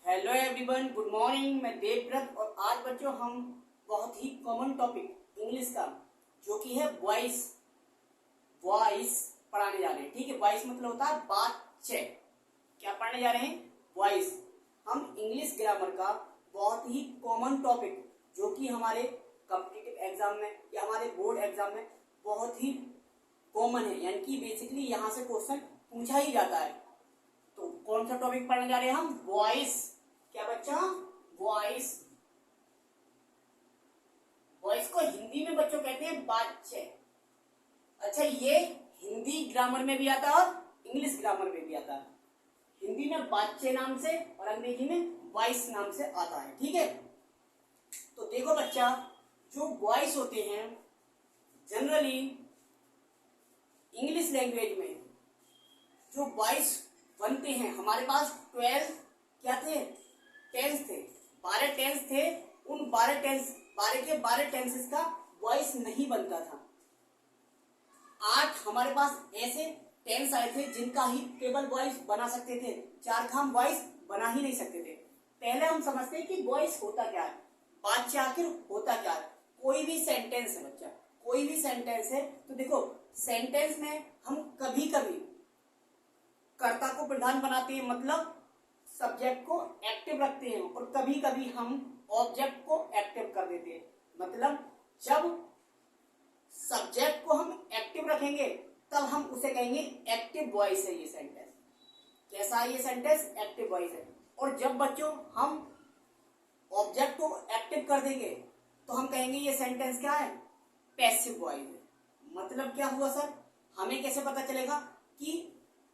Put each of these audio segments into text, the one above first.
Hello everyone, good morning. मैं देवव्रत और आज बच्चों हम बहुत ही कॉमन टॉपिक इंग्लिश का जो कि है वॉइस वॉइस पढ़ाने जा रहे हैं। ठीक है, वॉइस मतलब होता है बातचीत। क्या पढ़ने जा रहे हैं? वॉइस। हम इंग्लिश ग्रामर का बहुत ही कॉमन टॉपिक जो कि हमारे कॉम्पिटिटिव एग्जाम में या हमारे बोर्ड एग्जाम में बहुत ही कॉमन है, यानी कि बेसिकली यहाँ से क्वेश्चन पूछा ही जाता है। तो कौन सा टॉपिक पढ़ने जा रहे हैं हम? वॉइस। क्या बच्चा? वॉइस। वॉइस को हिंदी में बच्चों कहते हैं बातचीत। अच्छा, ये हिंदी ग्रामर में भी आता है और इंग्लिश ग्रामर में भी आता है। हिंदी में बातचीत नाम से और अंग्रेजी में वॉइस नाम से आता है। ठीक है, तो देखो बच्चा, जो वॉइस होते हैं जनरली इंग्लिश लैंग्वेज में जो वॉइस बनते हैं, हमारे पास 12 क्या थे? टेंस थे, 12 टेंस थे। उन 12 टेंसेस का वॉइस नहीं बनता था। 8 हमारे पास ऐसे टेंस आए थे जिनका ही केवल वॉइस बना सकते थे, 4 का हम वॉइस बना ही नहीं सकते थे। पहले हम समझते हैं कि वॉइस होता क्या है, बातचीत आखिर होता क्या है। कोई भी सेंटेंस है बच्चा, कोई भी सेंटेंस है तो देखो, सेंटेंस में हम कभी कभी कर्ता को प्रधान बनाते हैं, मतलब सब्जेक्ट को एक्टिव रखते हैं, और कभी कभी हम ऑब्जेक्ट को एक्टिव कर देते हैं। मतलब जब सब्जेक्ट को हम एक्टिव रखेंगे तब हम उसे कहेंगे एक्टिव वॉइस है ये सेंटेंस। कैसा है ये सेंटेंस? एक्टिव वॉइस है। और जब बच्चों हम ऑब्जेक्ट को एक्टिव कर देंगे तो हम कहेंगे ये सेंटेंस क्या है? पैसिव वॉइस है। मतलब क्या हुआ सर? हमें कैसे पता चलेगा कि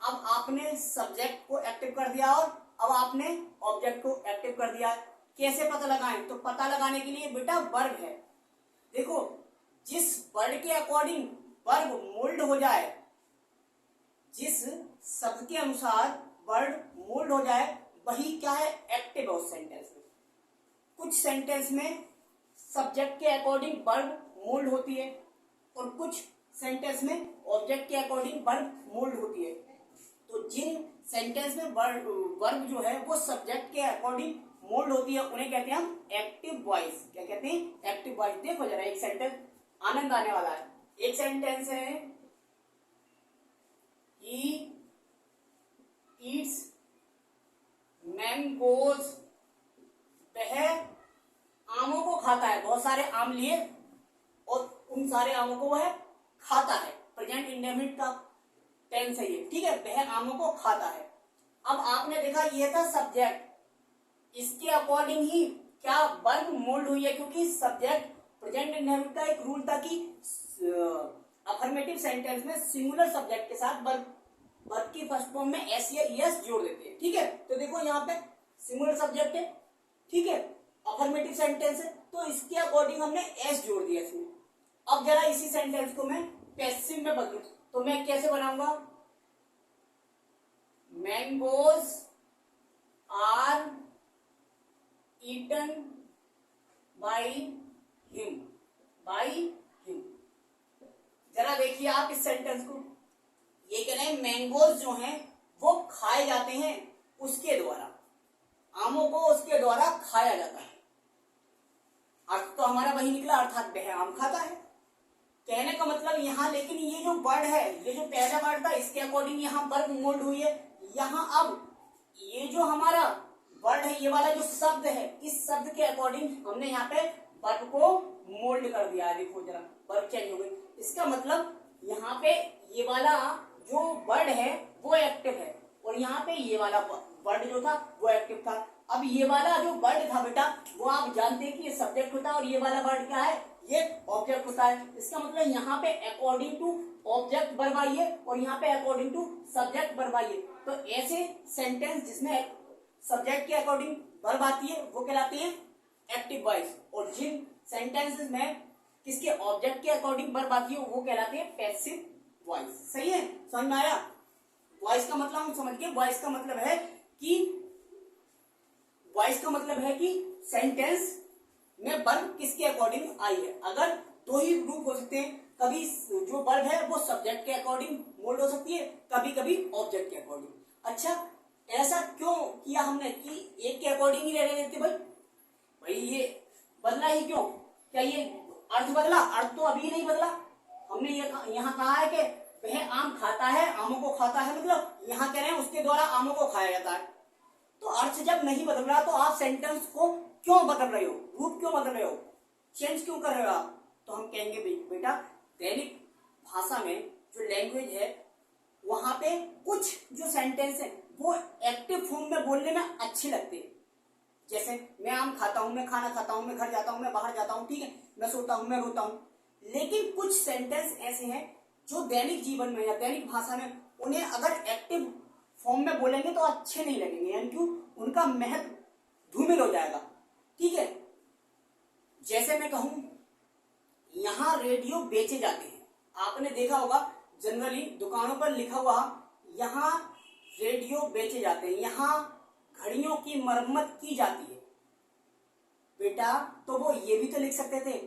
अब आपने सब्जेक्ट को एक्टिव कर दिया और अब आपने ऑब्जेक्ट को एक्टिव कर दिया? कैसे पता लगाएं? तो पता लगाने के लिए बेटा वर्ब है। देखो, जिस वर्ड के अकॉर्डिंग वर्ब मोल्ड हो जाए, जिस शब्द के अनुसार वर्ड मोल्ड हो जाए, वही क्या है? एक्टिव है उस सेंटेंस में। कुछ सेंटेंस में सब्जेक्ट के अकॉर्डिंग वर्ब मोल्ड होती है और कुछ सेंटेंस में ऑब्जेक्ट के अकॉर्डिंग वर्ब मोल्ड होती है। तो जिन सेंटेंस में वर्ब जो है वो सब्जेक्ट के अकॉर्डिंग मोल्ड होती है, उन्हें कहते हैं हम एक्टिव वॉइस। क्या कहते हैं? Active voice. देखो जरा एक सेंटेंस, आनंद आने वाला है। एक सेंटेंस है, ही ईट्स मैंगोज। वह आमों को खाता है। बहुत सारे आम लिए और उन सारे आमों को वह खाता है। प्रेजेंट इंडेफिनिट का टेंस है ये। ठीक है, वह आमों को खाता है। अब आपने देखा ये था सब्जेक्ट, इसके अकॉर्डिंग ही क्या वर्ब मोल्ड हुई है, क्योंकि सब्जेक्ट प्रेजेंट इंडेफिनिट का एक रूल था कि अफर्मेटिव सेंटेंस में सिंगुलर सब्जेक्ट के साथ वर्ब की फर्स्ट फॉर्म में एस या एस जोड़ देते हैं। ठीक है, तो देखो यहाँ पे सिंगुलर सब्जेक्ट है, ठीक है, अफर्मेटिव सेंटेंस है, तो इसके अकॉर्डिंग हमने एस जोड़ दिया इसमें। अब जरा इसी सेंटेंस को मैं पैसिव में बदलूं तो मैं कैसे बनाऊंगा? Mangoes are eaten by him. By him. जरा देखिए आप इस सेंटेंस को, ये कह रहे हैं मैंगोज जो हैं वो खाए जाते हैं उसके द्वारा, आमों को उसके द्वारा खाया जाता है। अर्थ तो हमारा वही निकला, अर्थात वह आम खाता है। कहने का मतलब यहाँ, लेकिन ये जो वर्ड है, ये जो पहला वर्ड था, इसके अकॉर्डिंग यहाँ वर्ब मोल्ड हुई है। यहाँ अब ये जो हमारा वर्ड है, ये वाला जो शब्द है, इस शब्द के अकॉर्डिंग हमने यहाँ पे वर्ब को मोल्ड कर दिया है। देखो जरा, वर्ब चेंज हो गई। इसका मतलब यहाँ पे ये वाला जो वर्ड है वो एक्टिव है और यहाँ पे ये वाला वर्ड जो था वो एक्टिव था। अब ये वाला जो वर्ड था बेटा, वो आप जानते हैं कि ये सब्जेक्ट होता है और ये वाला वर्ड क्या है? ये ऑब्जेक्ट होता है। इसका मतलब यहाँ पे अकॉर्डिंग टू ऑब्जेक्ट वर्ब आइए और यहाँ पे अकॉर्डिंग टू सब्जेक्ट वर्ब आइए। तो ऐसे सेंटेंस जिसमें सब्जेक्ट के अकॉर्डिंग वर्ब आती है वो कहलाती है एक्टिव वॉइस, और जिन सेंटेंसेस में किसके ऑब्जेक्ट के अकॉर्डिंग वर्ब आती है वो कहलाती है पैसिव वॉइस। सही है, समझ में आया? वॉइस का मतलब हम समझ गए। वॉइस का मतलब है कि सेंटेंस में वर्ब किसके अकॉर्डिंग आई है। अगर दो ही ग्रुप हो सकते हैं, कभी जो वर्ब है वो सब्जेक्ट के अकॉर्डिंग मोल्ड हो सकती है, कभी कभी ऑब्जेक्ट के अकॉर्डिंग। अच्छा, ऐसा क्यों किया हमने कि एक के अकॉर्डिंग ही रहने देते भाई? भाई ये बदला ही क्यों? क्या ये अर्थ बदला? अर्थ तो अभी नहीं बदला। हमने ये यहाँ कहा है कि वह आम खाता है, आमों को खाता है, मतलब यहाँ कह रहे हैं उसके द्वारा आमों को खाया जाता है। तो अर्थ जब नहीं बदल रहा तो आप सेंटेंस को क्यों बदल रहे हो, रूप क्यों बदल रहे हो, चेंज क्यों कर रहे हो आप? तो हम कहेंगे बेटा दैनिक भाषा में जो लैंग्वेज है वहां पे कुछ जो सेंटेंस है वो एक्टिव फॉर्म में बोलने में अच्छे लगते हैं। जैसे मैं आम खाता हूं, मैं खाना खाता हूं, मैं घर जाता हूं, मैं बाहर जाता हूं, ठीक है, मैं सोता हूं, मैं रोता हूं। लेकिन कुछ सेंटेंस ऐसे हैं जो दैनिक जीवन में या दैनिक भाषा में उन्हें अगर एक्टिव फॉर्म में बोलेंगे तो अच्छे नहीं लगेंगे, यानी कि उनका महत्व धूमिल हो जाएगा। ठीक है, जैसे मैं कहूं यहां रेडियो बेचे जाते हैं, आपने देखा होगा जनरली दुकानों पर लिखा हुआ यहां रेडियो बेचे जाते हैं, यहां घड़ियों की मरम्मत की जाती है। बेटा तो वो ये भी तो लिख सकते थे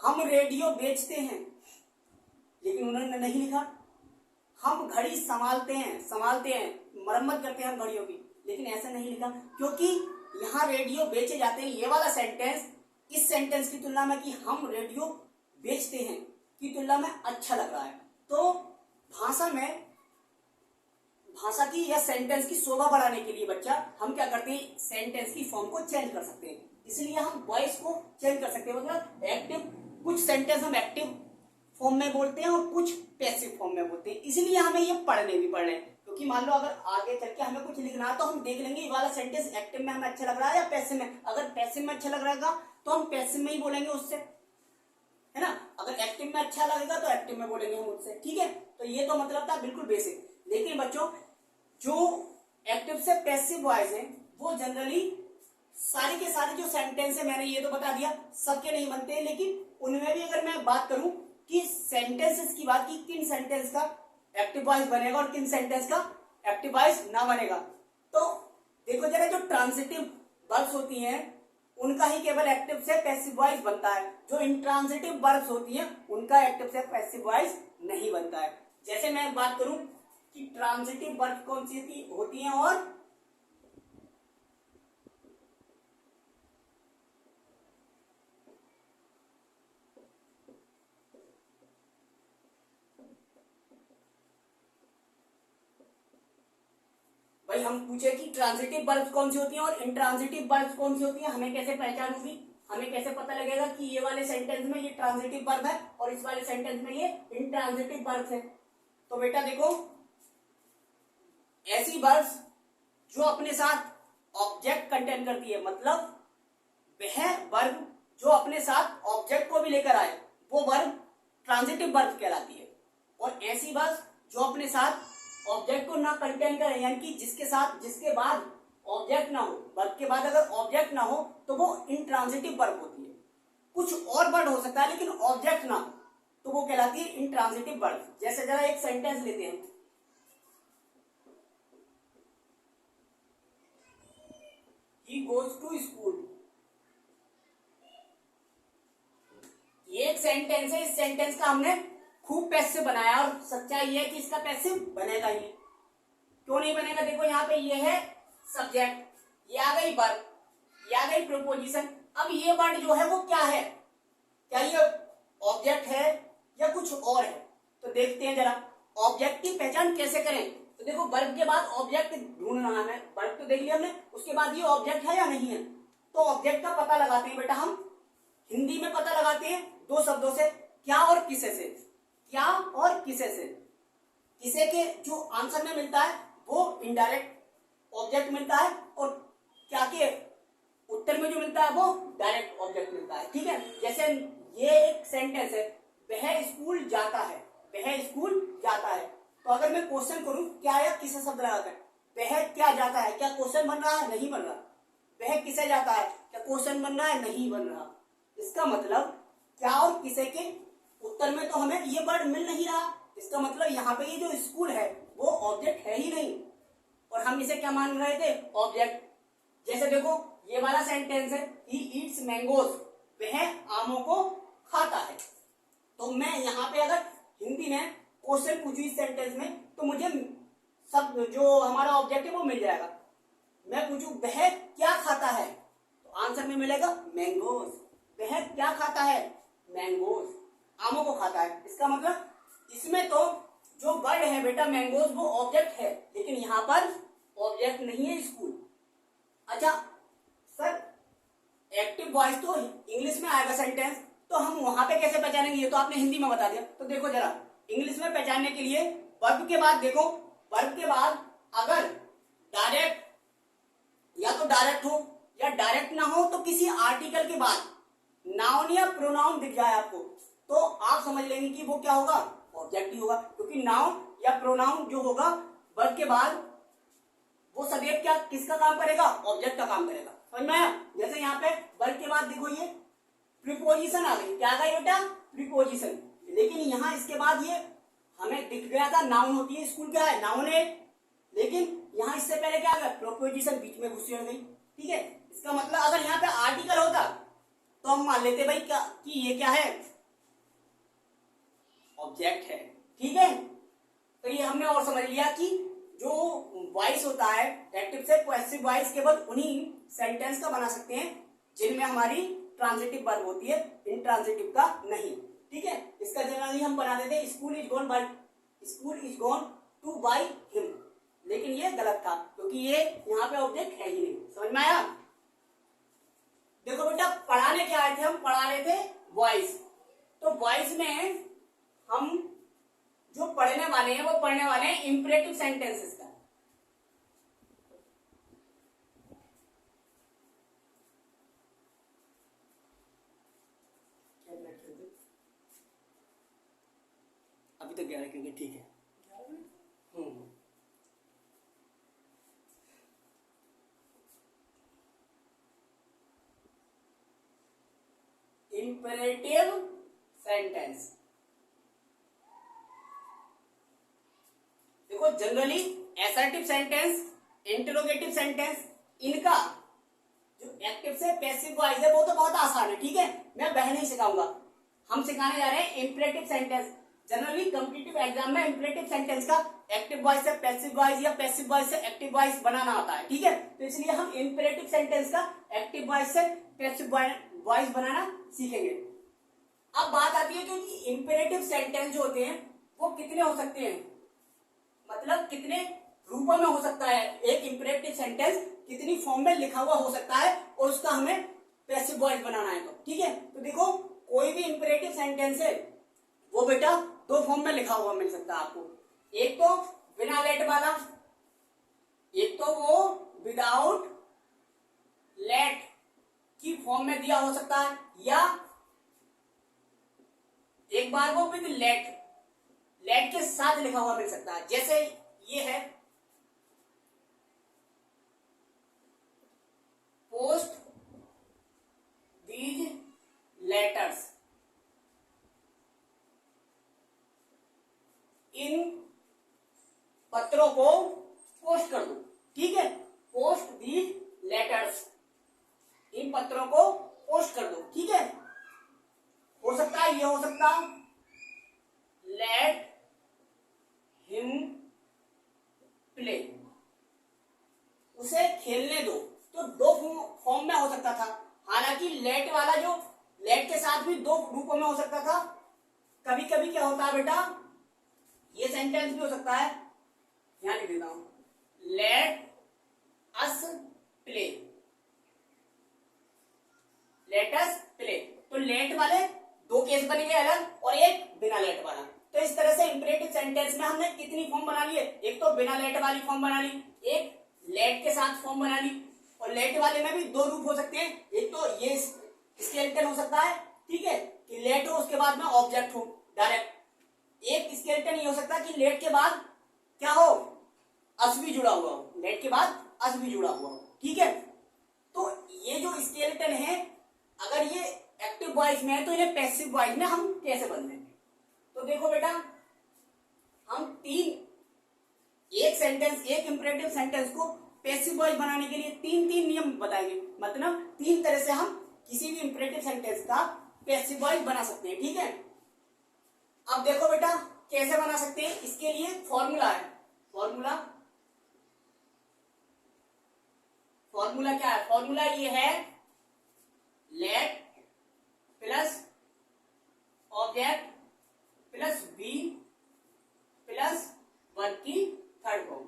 हम रेडियो बेचते हैं, लेकिन उन्होंने नहीं लिखा। हम घड़ी संभालते हैं, मरम्मत करते हैं हम घड़ियों की, लेकिन ऐसा नहीं लिखा क्योंकि यहाँ रेडियो बेचे जाते हैं ये वाला सेंटेंस इस सेंटेंस की तुलना में कि हम रेडियो बेचते हैं की तुलना में अच्छा लग रहा है। तो भाषा में भाषा की या सेंटेंस की शोभा बढ़ाने के लिए बच्चा हम क्या करते हैं, सेंटेंस की फॉर्म को चेंज कर सकते हैं। इसलिए हम वॉइस को चेंज कर सकते हैं, मतलब एक्टिव, कुछ सेंटेंस हम एक्टिव फॉर्म में बोलते हैं और कुछ पैसिव फॉर्म में बोलते हैं। इसलिए हमें ये पढ़ने भी पड़ रहे हैं, क्योंकि मान लो अगर आगे चल के हमें कुछ लिखना है तो हम देख लेंगे ये वाला सेंटेंस एक्टिव में हमें अच्छा लग रहा है या पैसिव में। अगर पैसिव में अच्छा लग रहेगा तो हम पैसिव में ही बोलेंगे उससे, है ना। अगर एक्टिव में अच्छा लगेगा तो एक्टिव में बोलेंगे हम उससे। ठीक है, तो ये तो मतलब था बिल्कुल बेसिक। लेकिन बच्चों जो एक्टिव से पैसिव वॉइस है वो जनरली सारे के सारे जो सेंटेंस है मैंने ये तो बता दिया सबके नहीं बनते, लेकिन उनमें भी अगर मैं बात करूं कि सेंटेंसेस की बात की किन सेंटेंस का एक्टिव वॉइस बनेगा और किन सेंटेंस का एक्टिव वॉइस ना बनेगा, तो देखो जरा जो ट्रांजिटिव वर्ब्स होती हैं उनका ही केवल एक्टिव से पैसिव वॉइस बनता है, जो इंट्रांजिटिव वर्ब्स होती हैं उनका एक्टिव से पैसिव वॉइस नहीं बनता है। जैसे मैं बात करूं कि ट्रांजिटिव वर्ब कौन सी होती हैं और भाई हम पूछे कि ट्रांजिटिव वर्ब्स कौन सी होती हैं और इंट्रांजिटिव वर्ब्स कौन सी होती हैं, हमें कैसे पहचान होगी, हमें कैसे पता लगेगा कि ये वाले सेंटेंस में ये ट्रांजिटिव वर्ब है और इस वाले सेंटेंस में ये इंट्रांजिटिव वर्ब्स है। तो बेटा देखो ऐसी वर्ब्स जो अपने साथ ऑब्जेक्ट कंटेन करती है, मतलब वह वर्ब जो अपने साथ ऑब्जेक्ट को भी लेकर आए वो वर्ब ट्रांजिटिव वर्ब कहलाती है। और ऐसी वर्ब्स जो अपने साथ ऑब्जेक्ट को ना कंटेन करे, यानी कि जिसके बाद ऑब्जेक्ट ना हो, वर्ब के बाद अगर ऑब्जेक्ट ना हो तो वो इंट्रांजिटिव वर्ब होती है। कुछ और वर्ड हो सकता है लेकिन ऑब्जेक्ट ना हो तो वो कहलाती है इंट्रांजिटिव वर्ब। जैसे जरा एक सेंटेंस लेते हैं, ही गोज टू स्कूल, ये एक सेंटेंस है, इस सेंटेंस का हमने खूब पैसिव बनाया और सच्चाई ये है कि इसका पैसिव बनेगा ही। क्यों नहीं बनेगा, देखो यहाँ पे ये है सब्जेक्ट, ये आ गई वर्ब, ये आ गई प्रीपोजिशन। अब ये वर्ड जो है वो क्या है, क्या ये ऑब्जेक्ट है या कुछ और है, तो देखते हैं जरा ऑब्जेक्ट की पहचान कैसे करें। तो देखो वर्ब के बाद ऑब्जेक्ट ढूंढना है, वर्ब तो देख लिया हमने, उसके बाद ये ऑब्जेक्ट है या नहीं है। तो ऑब्जेक्ट का पता लगाते हैं बेटा हम, हिंदी में पता लगाते हैं दो शब्दों से, क्या और किसे से। क्या और किसे से, किसे के जो आंसर में मिलता है वो इनडायरेक्ट ऑब्जेक्ट मिलता है और क्या के उत्तर में जो मिलता है वो डायरेक्ट ऑब्जेक्ट मिलता है। ठीक है, जैसे ये एक सेंटेंस है, वह स्कूल जाता है, वह स्कूल जाता है। तो अगर मैं क्वेश्चन करूं क्या या किसे शब्द लगाकर, वह क्या जाता है, क्या क्वेश्चन बन रहा है, नहीं बन रहा। वह किसे जाता है, क्या क्वेश्चन बन रहा है, नहीं बन रहा। इसका मतलब क्या और किसे के उत्तर में तो हमें ये वर्ड मिल नहीं रहा, इसका मतलब यहाँ पे ये जो स्कूल है वो ऑब्जेक्ट है ही नहीं और हम इसे क्या मान रहे थे, ऑब्जेक्ट। जैसे देखो ये वाला सेंटेंस है, ही ईट्स मैंगोज, वह आमों को खाता है। तो मैं यहाँ पे अगर हिंदी में क्वेश्चन पूछूं इस सेंटेंस में तो मुझे सब जो हमारा ऑब्जेक्ट है वो मिल जाएगा। मैं पूछूं वह क्या खाता है, तो आंसर में मिलेगा मैंगोज। वह क्या खाता है, मैंगोज, आमों को खाता है। इसका मतलब इसमें तो जो वर्ड है बेटा मैंगोज वो ऑब्जेक्ट है, लेकिन यहाँ पर ऑब्जेक्ट नहीं है स्कूल। अच्छा सर एक्टिव वॉइस तो इंग्लिश में आएगा सेंटेंस, तो हम वहां पे कैसे पहचानेंगे, ये तो आपने हिंदी में बता दिया। तो देखो जरा इंग्लिश में पहचानने के लिए वर्ब के बाद देखो, वर्ब के बाद अगर डायरेक्ट या तो डायरेक्ट हो या डायरेक्ट ना हो, तो किसी आर्टिकल के बाद नाउन या प्रोनाउन दिख जाए आपको, तो आप समझ लेंगे कि वो क्या होगा, ऑब्जेक्ट ही होगा। क्योंकि नाउन या प्रोनाउन जो होगा वर्ब के बाद वो सदैव क्या किसका काम करेगा, ऑब्जेक्ट का काम करेगा। समझ में आया। जैसे यहाँ पे वर्ब के बाद देखो ये प्रीपोजिशन आ गई, क्या आ गई बेटा, प्रीपोजिशन। लेकिन यहाँ इसके बाद ये हमें दिख गया था नाउन होती है, स्कूल क्या है, नाउन है, लेकिन यहाँ इससे पहले क्या आ गया, प्रीपोजिशन बीच में घुस गई। ठीक है, इसका मतलब अगर यहाँ पे आर्टिकल होता तो हम मान लेते भाई क्या कि ये क्या है, ऑब्जेक्ट है। ठीक है, तो ये हमने और समझ लिया कि जो वॉइस होता है एक्टिव से पैसिव वॉइस केवल उन्हीं सेंटेंस का बना सकते हैं जिनमें हमारी ट्रांजिटिव वर्ब होती है, इंट्रांजिटिव का नहीं। ठीक है, इसका जनरली हम बना देते हैं school is gone to by him, लेकिन ये गलत था क्योंकि ये यहाँ पे ऑब्जेक्ट है ही नहीं। समझ में आया। देखो बेटा पढ़ाने क्या आए थे, हम पढ़ा रहे थे वॉइस। तो वॉइस में हम जो पढ़ने वाले हैं वो पढ़ने वाले हैं इंपरेटिव सेंटेंसेस का। अभी तो 11 क्योंकि ठीक है। इंपरेटिव सेंटेंस देखो generally assertive sentence, interrogative sentence, इनका जो एक्टिव से पैसिव वॉइस है वो तो बहुत आसान है। ठीक है, मैं वह नहीं सिखाऊंगा, हम सिखाने जा रहे हैं imperative sentence. Generally competitive exam में इंपरेटिव सेंटेंस का एक्टिव वॉइस से पैसिव वॉइस या पैसिव वॉइस से एक्टिव वॉइस बनाना आता है। ठीक है, तो इसलिए हम इंपरेटिव सेंटेंस का एक्टिव वॉइस से पैसिव वॉइस बनाना सीखेंगे। अब बात आती है कि इंपरेटिव सेंटेंस जो होते हैं वो कितने हो सकते हैं, मतलब कितने रूपों में हो सकता है, एक इंपरेटिव सेंटेंस कितनी फॉर्म में लिखा हुआ हो सकता है और उसका हमें पैसिव वॉइस बनाना है। तो ठीक है, तो देखो कोई भी इंपरेटिव सेंटेंस है वो बेटा दो फॉर्म में लिखा हुआ मिल सकता है आपको, एक तो बिना लेट वाला, एक तो वो विदाउट लेट की फॉर्म में दिया हो सकता है, या एक बार वो विद लेट के साथ लिखा हुआ मिल सकता है। जैसे ये है पोस्ट दीज लेटर्स, इन पत्रों को पोस्ट कर दो। ठीक है, पोस्ट दीज लेटर्स, इन पत्रों को पोस्ट कर दो। ठीक है, हो सकता है ये हो सकता लेट हिम प्ले, उसे खेलने दो, तो दो फॉर्म में हो सकता था। हालांकि लेट वाला जो लेट के साथ भी दो रूपों में हो सकता था। कभी कभी क्या होता है बेटा, ये सेंटेंस भी हो सकता है, यहां लिख देता हूं, let us play, let us play. तो लेट वाले दो केस बनेंगे अलग और एक बिना लेट वाला। तो इस तरह से इंपरेटिव सेंटेंस में हमने कितनी फॉर्म बना ली है, एक तो बिना लेट वाली फॉर्म बना ली, एक लेट के साथ फॉर्म बना ली। और लेट वाले में भी दो रूप हो सकते हैं, एक तो ये स्केलेटन हो सकता है, ठीक है, कि लेट हो उसके बाद में ऑब्जेक्ट हो डायरेक्ट। एक स्केलेटन ये हो सकता है कि लेट के बाद क्या हो, अस भी जुड़ा हुआ हो, लेट के बाद अस भी जुड़ा हुआ हो। ठीक है, तो ये जो स्केलेटन है अगर ये एक्टिव वॉइस में है तो इन्हें पैसिव वॉइस में हम कैसे बदलेंगे। तो देखो बेटा हम एक सेंटेंस, एक इंपरेटिव सेंटेंस को पैसिव वॉइस बनाने के लिए तीन नियम बताएंगे। मतलब तीन तरह से हम किसी भी इंपरेटिव सेंटेंस का पैसिव वॉइस बना सकते हैं। ठीक है, अब देखो बेटा कैसे बना सकते हैं, इसके लिए फॉर्मूला है। फॉर्मूला फॉर्मूला क्या है? फॉर्मूला ये है let plus object plus be plus verb की थर्ड फॉर्म।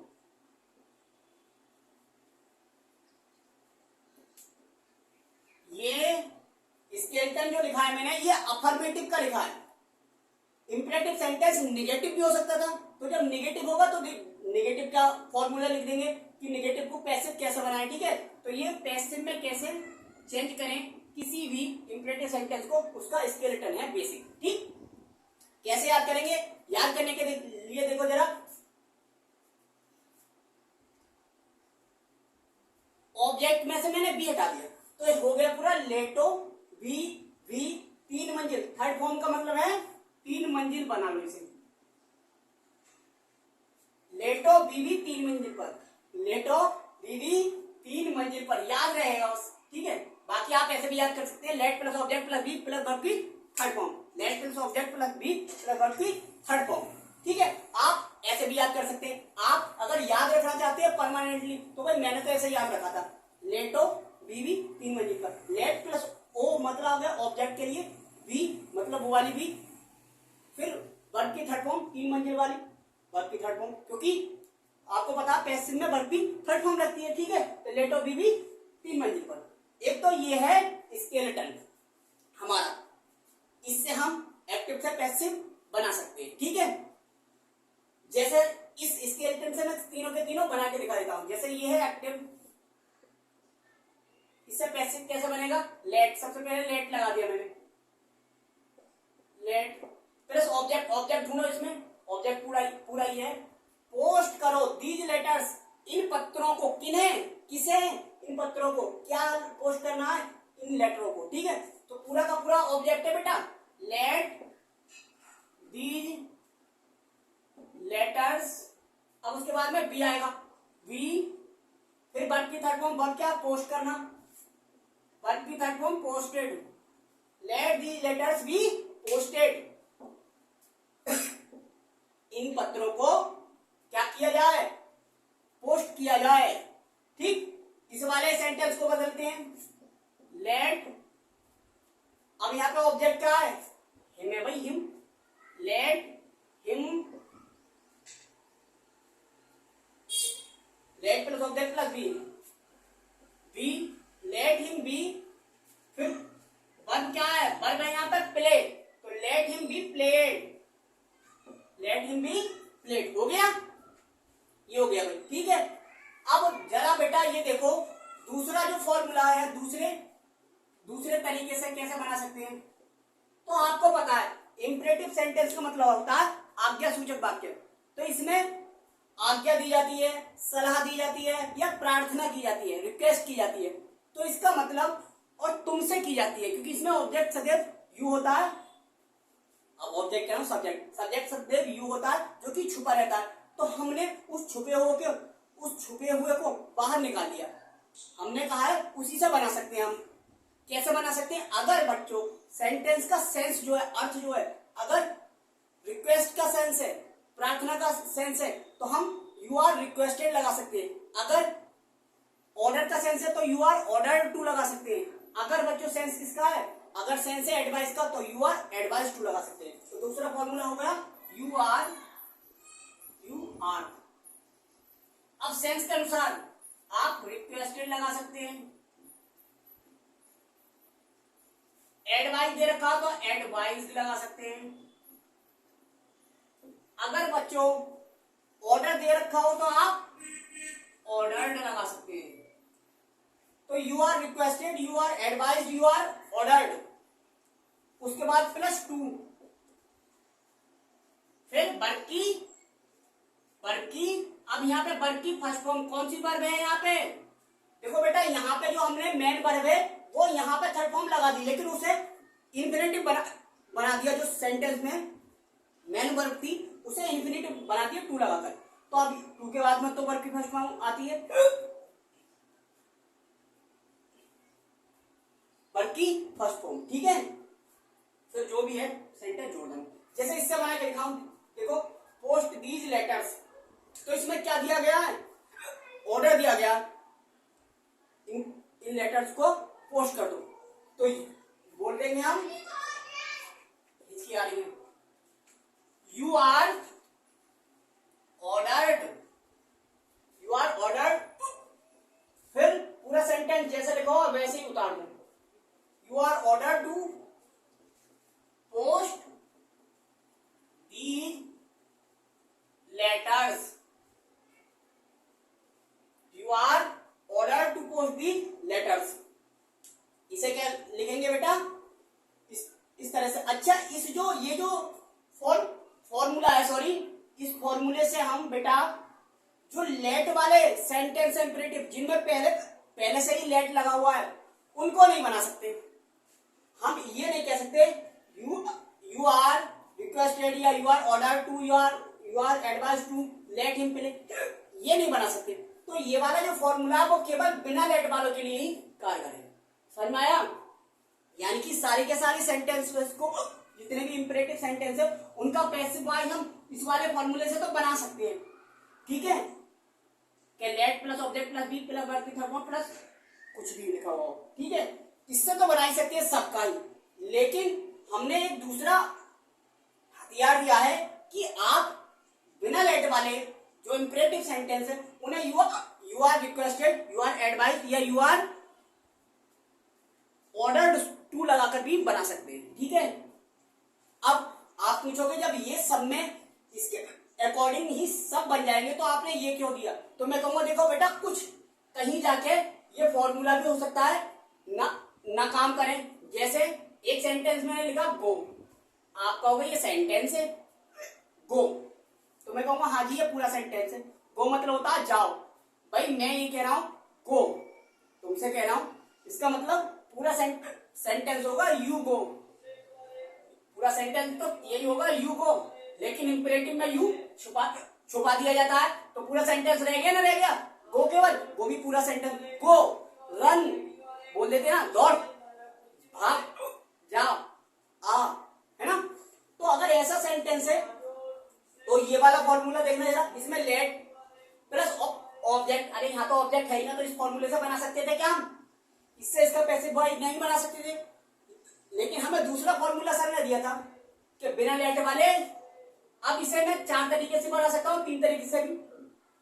ये स्केलेटन जो लिखा है मैंने, ये अफर्मेटिव का लिखा है। इंपरेटिव सेंटेंस निगेटिव भी हो सकता था, तो जब निगेटिव होगा तो निगेटिव का फॉर्मूला लिख देंगे कि निगेटिव को पैसिव कैसे बनाएं। ठीक है, तो ये पैसिव में कैसे चेंज करें किसी भी इंपरेटिव सेंटेंस को, उसका स्केलेटन है बेसिक। ठीक, कैसे याद करेंगे? याद करने के लिए देखो जरा, ऑब्जेक्ट में से मैंने बी हटा दिया तो ये हो गया पूरा लेटो बी वी 3 मंजिल। थर्ड फॉर्म का मतलब है 3 मंजिल बना लो इसे। लेटो बीवी 3 मंजिल पर, लेटो बीवी 3 मंजिल पर, याद रहेगा बस। ठीक है, बाकी आप ऐसे भी याद कर सकते हैं, let plus object plus be plus verb की third form, let plus object plus be plus verb की थर्ड फॉर्म। ठीक है, आप ऐसे भी याद कर सकते हैं। आप अगर याद रखना चाहते हैं परमानेंटली तो भाई मैंने तो ऐसे याद रखा था, लेटो बीवी 3 मंजिल पर, लेट प्लस ओ मतलब आ गया ऑब्जेक्ट के लिए, बी मतलब वो वाली बी, फिर वर्ब की थर्ड फॉर्म 3 मंजिल वाली वर्ब की थर्ड फॉर्म, क्योंकि आपको पता पैसिव में वर्ब की थर्ड फॉर्म लगती है। ठीक है, तो लेटो बीवी 3 मंजिल पर। एक तो ये है स्केलेटन हमारा, इससे हम एक्टिव से पैसिव बना सकते हैं। ठीक है, जैसे इस स्केलेटन से मैं तीनों के तीनों बना के दिखा देता हूं। जैसे ये है एक्टिव, इससे पैसिव कैसे बनेगा? लेट, सबसे पहले लेट लगा दिया मैंने, लेट प्लस ऑब्जेक्ट, ऑब्जेक्ट ढूंढो इसमें, ऑब्जेक्ट पूरा ही है। पोस्ट करो दीज लेटर्स, इन पत्रों को, किन्हें, किसे, इन पत्रों को, क्या पोस्ट करना है? इन लेटरों को। ठीक है, तो पूरा का पूरा ऑब्जेक्ट है बेटा, लेट दीज लेटर्स। अब उसके बाद में बी आएगा, बी, फिर वर्ब की थर्ड फॉर्म, वर्ब क्या? पोस्ट करना, वर्ब की third form posted, let these letters be posted. इन पत्रों को क्या किया जाए? पोस्ट किया जाए। ठीक, इस वाले सेंटेंस को बदलते हैं, लेट, अब यहां पे ऑब्जेक्ट क्या है? हिम है भाई, him, let him, let plus object plus be, be, let him be, फिर वर्ब क्या है? वर्ब है यहां पर प्ले, तो let him be played, let him be played. हो गया, ये हो गया भाई। ठीक है, अब जरा बेटा ये देखो, दूसरा जो फॉर्मूला है, दूसरे तरीके से कैसे बना सकते हैं। तो आपको पता है इंपरेटिव सेंटेंस का मतलब होता है आज्ञा सूचक वाक्य। तो इसमें आज्ञा दी जाती है, सलाह दी जाती है, या प्रार्थना की जाती है, रिक्वेस्ट की जाती है। तो इसका मतलब और तुमसे की जाती है, क्योंकि इसमें ऑब्जेक्ट सदैव यू होता है। अब ऑब्जेक्ट है ना, सब्जेक्ट सदैव यू होता है जो कि छुपा रहता है। तो हमने उस छुपे हुए को बाहर निकाल दिया। हमने कहा है उसी से बना सकते हैं हम। कैसे बना सकते हैं? अगर बच्चों सेंटेंस का सेंस जो है, अर्थ जो है, अगर रिक्वेस्ट का सेंस है, प्रार्थना का सेंस है, तो हम यू आर रिक्वेस्टेड लगा सकते हैं। अगर ऑर्डर का सेंस है तो यू आर ऑर्डर्ड टू लगा सकते हैं। अगर बच्चों सेंस किसका है, अगर सेंस है एडवाइस का, तो यू आर एडवाइस टू लगा सकते हैं। तो दूसरा फॉर्मूला हो गया यू आर। अब सेंस के अनुसार आप रिक्वेस्टेड लगा सकते हैं, एडवाइस दे रखा हो तो एडवाइस लगा सकते हैं। अगर बच्चों ऑर्डर दे रखा हो तो आप ऑर्डर्ड लगा सकते हैं। तो you are requested, you are advised, you are ordered, उसके बाद +2, फिर वर्ब की। अब यहाँ पे वर्ब की फर्स्ट फॉर्म कौन सी वर्ब है? यहाँ पे देखो बेटा, यहाँ पे जो हमने मेन वर्ब है वो यहाँ पे थर्ड फॉर्म लगा दी, लेकिन उसे इंफिनिटिव बना दिया। जो सेंटेंस में मेन वर्ब थी उसे इंफिनिटिव बना दिया 2 लगाकर। तो अब 2 के बाद में तो वर्ब की फर्स्ट फॉर्म आती है वर्ब की फर्स्ट फॉर्म। ठीक है, फिर जो भी है सेंटेंस जोड़ दें। जैसे इससे बना के दिखाऊं, देखो पोस्ट दीज लेटर्स, तो इसमें क्या दिया गया है? ऑर्डर दिया गया। इन लेटर्स को पोस्ट कर दो। तो बोल देंगे हम, इसकी आ रही है, you are ordered, you are ordered, फिर पूरा सेंटेंस जैसे लिखा हो वैसे ही उतार दो। You are ordered to post these letters, you are ordered to post these letters। इसे क्या लिखेंगे बेटा, इस तरह से। अच्छा, इस जो ये जो फॉर्मूला है, सॉरी, इस फॉर्मूले से हम बेटा जो लेट वाले सेंटेंस इंपरेटिव जिनमें पहले से ही लेट लगा हुआ है उनको नहीं बना सकते। हम ये नहीं कह सकते यू आर रिक्वेस्टेड या you are order to, you are advise to let him play, ये नहीं बना सकते। तो ये वाला जो फॉर्मूला है वो केवल बिना लेट वालों के लिए ही कार्य करेगा। समझ में आया? यानी कि सारी के सारी सेंटेंसेस को, जितने भी इंपरेटिव सेंटेंस है उनका पैसिव वॉइस हम इस वाले फॉर्मूले से तो बना सकते हैं। ठीक है, कि let plus object plus be plus verb की थर्ड प्लस कुछ भी लिखा हुआ हो। ठीक है, इससे तो बना ही सकते हैं सबका ही, लेकिन हमने एक दूसरा हथियार दिया है कि आप बिना लेट वाले जो इंपरेटिव सेंटेंस है उन्हें you are requested, you are advise या यू आर ऑर्डर्ड टू लगाकर भी बना सकते हैं। ठीक है, अब आप पूछोगे जब ये सब में इसके अकॉर्डिंग ही सब बन जाएंगे तो आपने ये क्यों दिया? तो मैं कहूंगा देखो बेटा, कुछ कहीं जाके ये फॉर्मूला भी हो सकता है ना काम करें। जैसे एक सेंटेंस में लिखा गो, आप कहोगे ये सेंटेंस है गो, तो मैं कहूंगा हाँ जी ये पूरा सेंटेंस है। गो मतलब होता है जाओ। भाई मैं ये कह रहा हूं गो, तुमसे कह रहा हूं, इसका मतलब पूरा सेंटेंस होगा यू गो, पूरा सेंटेंस तो यही होगा यू गो, लेकिन इंपरेटिव में यू छुपा दिया जाता है तो पूरा सेंटेंस रह गया ना रह गया? गो केवल, वो भी पूरा सेंटेंस। गो, रन बोल देते ना, दौड़, भाग, जा, आ, है ना? तो अगर ऐसा सेंटेंस है तो ये वाला फॉर्मूला देखना जरा, इसमें लेट प्लस ऑब्जेक्ट, अरे यहाँ तो ऑब्जेक्ट है ही ना, तो इस फॉर्मूले से बना सकते थे क्या हम? इससे इसका पैसिव वॉइस नहीं बना सकते थे, लेकिन हमें दूसरा फॉर्मूला सर ने दिया था कि बिना लेट वाले। अब इसे मैं 4 तरीके से बना सकता हूँ, 3 तरीके से भी।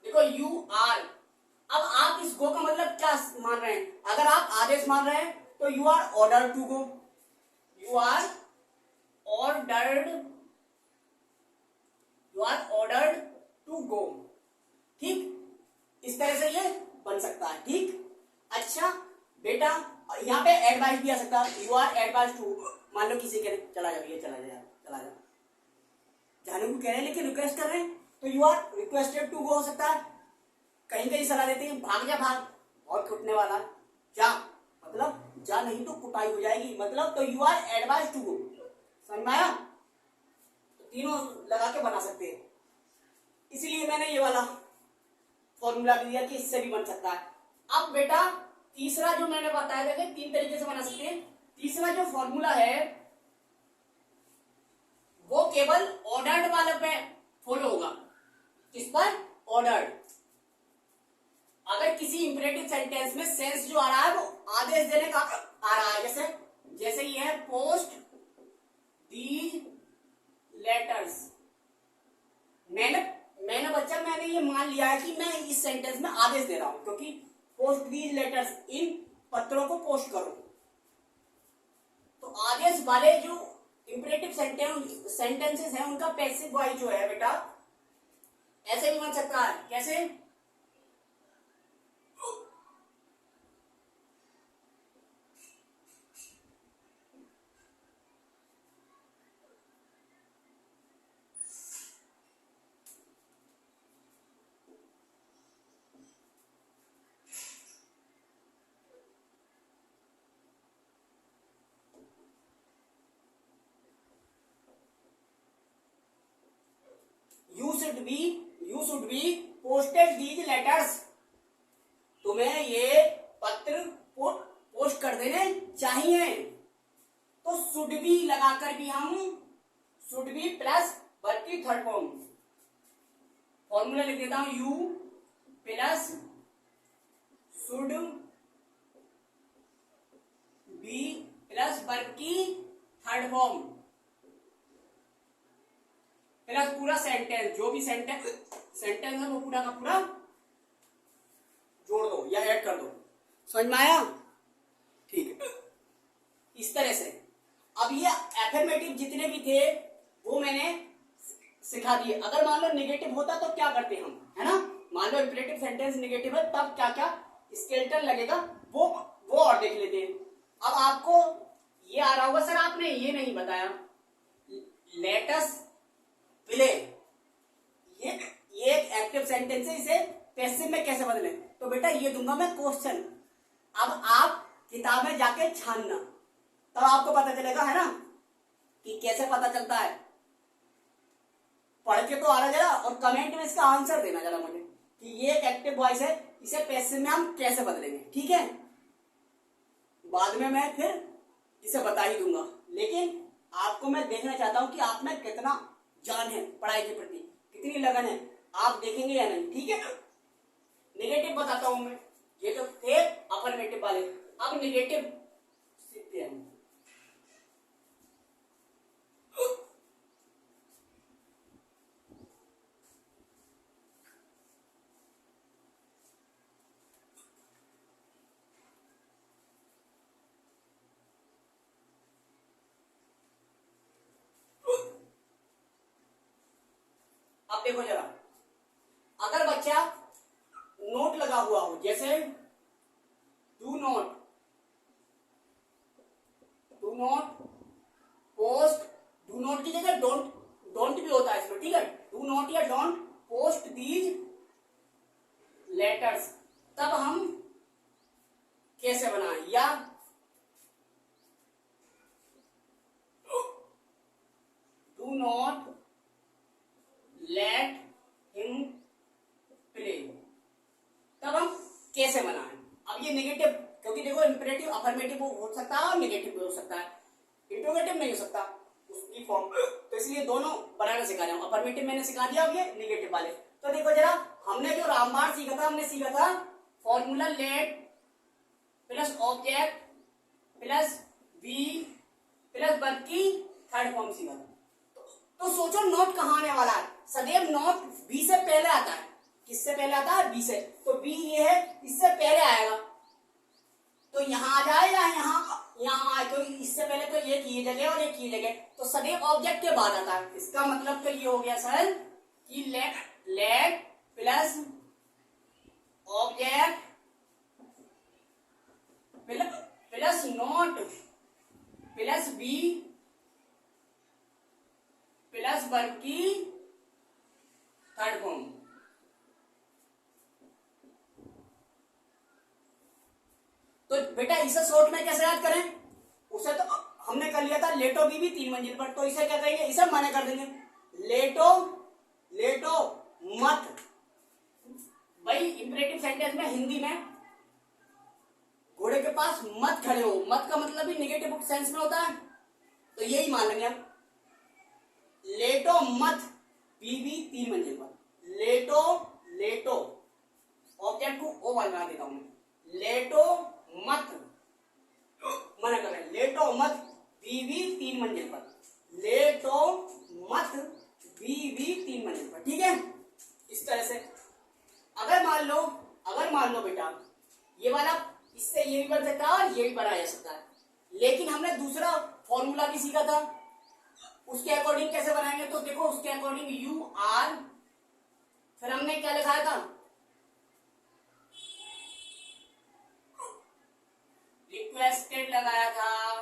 देखो यू आर, अब आप इस गो का मतलब क्या मान रहे हैं? अगर आप आदेश मान रहे हैं तो you are order to go, you are ordered, you are ordered to go. ठीक, इस तरह से ये बन सकता है। ठीक, अच्छा बेटा यहाँ पे एडवाइस भी आ सकता है, यू आर एडवाइस टू, मान लो किसी के चला जाओ, ये चला जाए, चला जाओ, जाने को कह रहे हैं लेकिन रिक्वेस्ट कर रहे हैं तो you are requested to go हो सकता है। कहीं कहीं सलाह देते हैं भाग जा, भाग बहुत कुटने वाला, जा मतलब जा नहीं तो कुटाई हो जाएगी, मतलब तो you are advice to go. समझ में आया? तो तीनों लगा के बना सकते हैं, इसलिए मैंने ये वाला फॉर्मूला भी दिया कि इससे भी बन सकता है। अब बेटा तीसरा जो मैंने बताया था कि 3 तरीके से बना सकते हैं, तीसरा जो फॉर्मूला है वो केवल ऑर्डर्ड वाले पे फॉलो होगा। किस पर? ऑर्डर्ड। अगर किसी इंपरेटिव सेंटेंस में सेंस जो आ रहा है वो आदेश देने का आ रहा है, जैसे ये है पोस्ट दी लेटर्स। मैंने बच्चा मैंने ये मान लिया है कि मैं इस सेंटेंस में आदेश दे रहा हूं, क्योंकि पोस्ट दी लेटर्स, इन पत्रों को पोस्ट करो। तो आदेश वाले जो इंपरेटिव सेंटेंसेस हैं उनका पैसिव वॉइस जो है बेटा ऐसे भी बन सकता है। कैसे? you should be posted these letters। तुम्हें ये पत्र पोस्ट कर देने चाहिए। तो शुड बी लगाकर भी हम शुड बी प्लस वर्ब की थर्ड फॉर्म फॉर्मूला लिख देता हूं, यू प्लस शुड वर्ब की थर्ड फॉर्म प्लस पूरा सेंटेंस, जो भी सेंटेंस है वो पूरा का पूरा जोड़ दो या ऐड कर दो। समझ में आया? ठीक है, इस तरह से। अब ये एफर्मेटिव जितने भी थे वो मैंने सिखा दिए। अगर मान लो नेगेटिव होता तो क्या करते हम, है ना? मान लो इंपरेटिव सेंटेंस नेगेटिव है तब क्या क्या स्केलेटन लगेगा वो और देख लेते हैं। अब आपको ये आ रहा होगा सर आपने ये नहीं बताया, लेट अस प्ले, ये एक एक्टिव सेंटेंस है, इसे पैसिव में कैसे बदले? तो बेटा ये दूंगा मैं क्वेश्चन। अब आप किताब में जाके छानना, तब आपको पता चलेगा, है ना, कि कैसे पता चलता है। पढ़ के तो आना जरा और कमेंट में इसका आंसर देना जरा मुझे कि ये एक एक्टिव वॉइस है, इसे पैसिव में हम कैसे बदलेंगे। ठीक है, बाद में मैं फिर इसे बता ही दूंगा, लेकिन आपको मैं देखना चाहता हूं कि आप में कितना जान है पढ़ाई के प्रति, कितनी लगन है, आप देखेंगे या नहीं। ठीक है, नेगेटिव बताता हूं मैं, ये तो थे अफर्मेटिव वाले, अब नेगेटिव सीखते हैं। अब देखो जरा, अगर बच्चा नोट लगा हुआ हो, जैसे do not post, do not की जगह डोंट भी होता है इसमें। ठीक है, डू नॉट या डोंट पोस्ट दीज लेटर्स, तब हम कैसे बनाएं? या do not let him play, तब हम कैसे बनाएं? अब ये नेगेटिव, क्योंकि देखो इंपरेटिव अफर्मेटिव हो सकता है और नेगेटिव भी हो सकता है, इंट्रोगेटिव नहीं हो सकता उसकी फॉर्म, तो इसलिए दोनों बनाना सिखा रहा हूं। अफर्मेटिव मैंने सिखा दिया, अब ये नेगेटिव वाले। तो देखो जरा, हमने जो रामबाण सीखा था, हमने सीखा था formula let plus object plus be plus verb की थर्ड फॉर्म सीखा था। तो सोचो नोट कहां आने वाला है, सदैव नोट बी से पहले आता है। किससे पहले आता है? बी से। तो बी ये है, इससे पहले आएगा, तो यहां आ जाए या यहां आए, तो इससे पहले तो ये की जगह और ये की जगह, तो सदैव ऑब्जेक्ट के बाद आता है। इसका मतलब तो ये हो गया सर कि let plus object plus not plus be plus verb की थर्ड फॉर्म। तो बेटा इसे शॉर्ट में कैसे याद करें? उसे तो हमने कर लिया था लेटो भी 3 मंजिल पर, तो इसे क्या कहेंगे? इसे मना कर देंगे, लेटो मत। भाई इंपरेटिव सेंटेंस में हिंदी में घोड़े के पास मत खड़े हो, मत का मतलब भी नेगेटिव सेंस में होता है, तो यही मान लेंगे हम। लेटो मत, भी 3 मंजिल पर, लेटो ऑब्जेक्ट को ओ बना देता हूं, लेटो मत, मना कर रहे हैं, लेटो मत भी 3 मंजिल पर, लेटो मत भी 3 मंजिल पर। ठीक है, इस तरह से। अगर मान लो बेटा ये वाला, इससे ये भी बन सकता है और ये भी बनाया जा सकता है, लेकिन हमने दूसरा फॉर्मूला भी सीखा था, उसके अकॉर्डिंग कैसे बनाएंगे? तो देखो उसके अकॉर्डिंग यू आर, फिर हमने क्या लिखाया था? रिक्वेस्टेड लगाया था,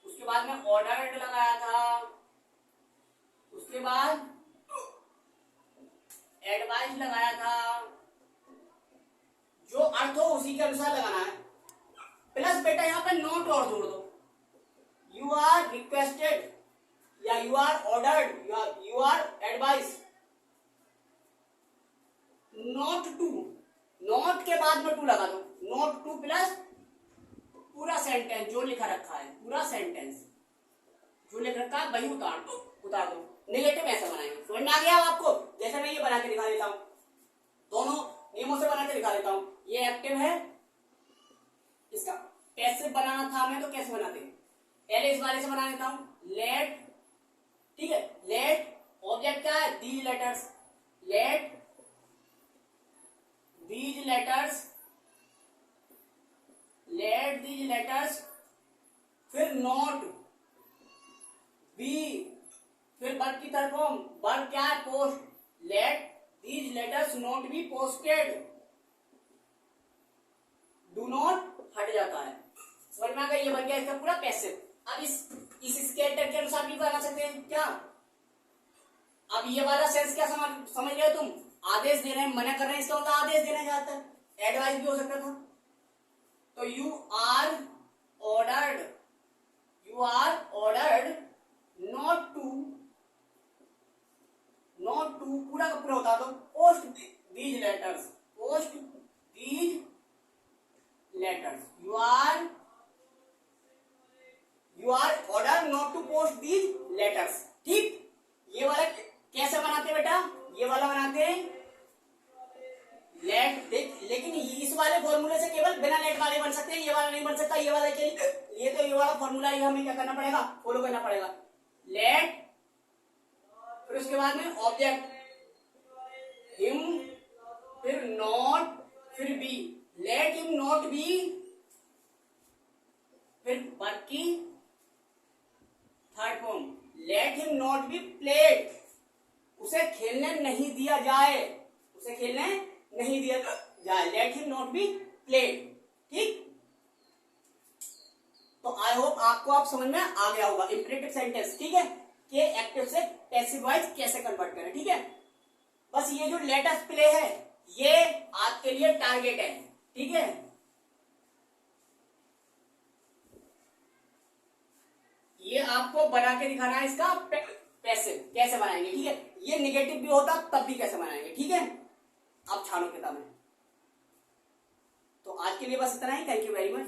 उसके बाद में ऑर्डर्ड लगाया था, उसके बाद एडवाइस लगाया था, जो अर्थ हो उसी के अनुसार लगाना है। प्लस बेटा यहां पर नोट और जोड़ दो, यू आर रिक्वेस्टेड या यू आर ऑर्डर्ड या you are advice, not to, not के बाद में टू लगा दो, नोट टू प्लस पूरा सेंटेंस जो लिखा रखा है, पूरा सेंटेंस जो लिख रखा है वही उतार दो। नेगेटिव ऐसा बनाएंगे, समझ में आ गया आपको? जैसे मैं ये बना के दिखा देता हूं, दोनों नियमों से बना के दिखा देता हूं। ये एक्टिव है, इसका पैसिव ऐसे बनाना था हमें तो कैसे बनाते, पहले इस वाले से बना देता हूं, लेट, ठीक है, लेट ऑब्जेक्ट क्या है, these letters, late these letters, late these letters, फिर नॉट बी, फिर वर्ब की तरफ फॉर्म, वर्ब क्या है, post, late these letters not be posted, do not हट जाता है, समझ में आ गया, ये बन गया इसका पूरा पैसिव। अब इस स्केलेटन के अनुसार भी बना सकते हैं क्या, अब ये वाला सेंस क्या समझ रहे हो तुम, आदेश दे रहे हैं, मना कर रहे हैं, इसका मतलब आदेश देना चाहता है, एडवाइस भी हो सकता था, तो you are ordered, you are ordered not to, not to पूरा का पूरा होता तो post these letters, post these letters, you are order not to post these letters, ठीक। ये वाला कैसे बनाते हैं बेटा, ये वाला बनाते हैं लेट, लेकिन इस वाले फॉर्मूले से केवल बिना लेट वाले बन सकते हैं, ये वाला नहीं बन सकता, ये वाला के ये तो ये वाला फॉर्मूला ही हमें क्या करना पड़ेगा, फॉलो करना पड़ेगा, लेट, फिर उसके बाद में ऑब्जेक्ट हिम, फिर नॉट, फिर be, let him not be, फिर वर्ब की third form, let him not be played, उसे खेलने नहीं दिया जाए, उसे खेलने नहीं दिया जाए, late him not be played, ठीक। तो आई होप आपको आप समझ में आ गया होगा इंपरेटिव सेंटेंस, ठीक है, कि एक्टिव से पैसिव वॉइस कैसे कन्वर्ट करें, ठीक है। बस ये जो लेटेस्ट प्ले है ये आपके लिए टारगेट है, ठीक है। ये आपको बना के दिखाना है इसका पैसिव कैसे बनाएंगे, ठीक है, ये निगेटिव भी होता तब भी कैसे बनाएंगे, ठीक है। आप छानो किताबें। तो आज के लिए बस इतना ही, थैंक यू वेरी मच।